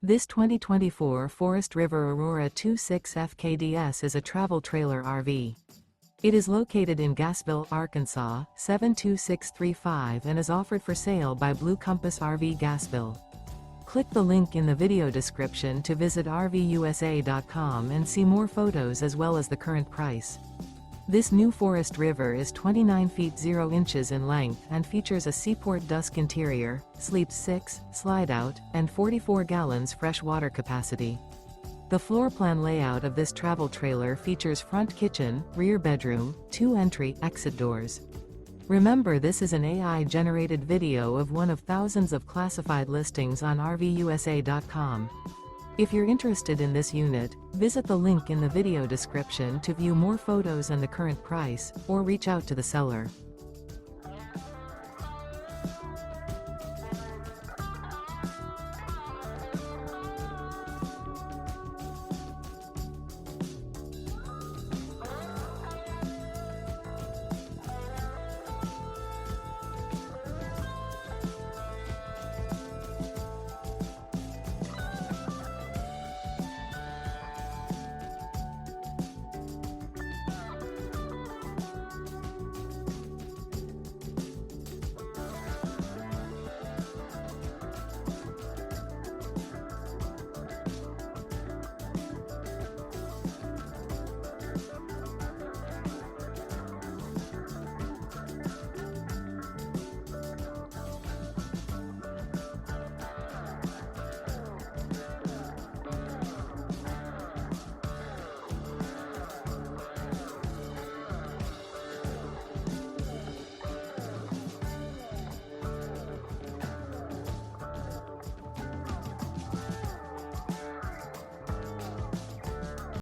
This 2024 Forest River Aurora 26 FKDS is a travel trailer RV. It is located in Gassville, Arkansas, 72635 and is offered for sale by Blue Compass RV Gassville. Click the link in the video description to visit RVUSA.com and see more photos as well as the current price. This new Forest River is 29 feet 0 inches in length and features a SEAPORT DUSK interior, sleeps 6, Slideout, and 44 gallons fresh water capacity. The floor plan layout of this travel trailer features front kitchen, rear bedroom, 2 entry/exit doors. Remember, this is an AI-generated video of one of thousands of classified listings on RVUSA.com. If you're interested in this unit, visit the link in the video description to view more photos and the current price, or reach out to the seller.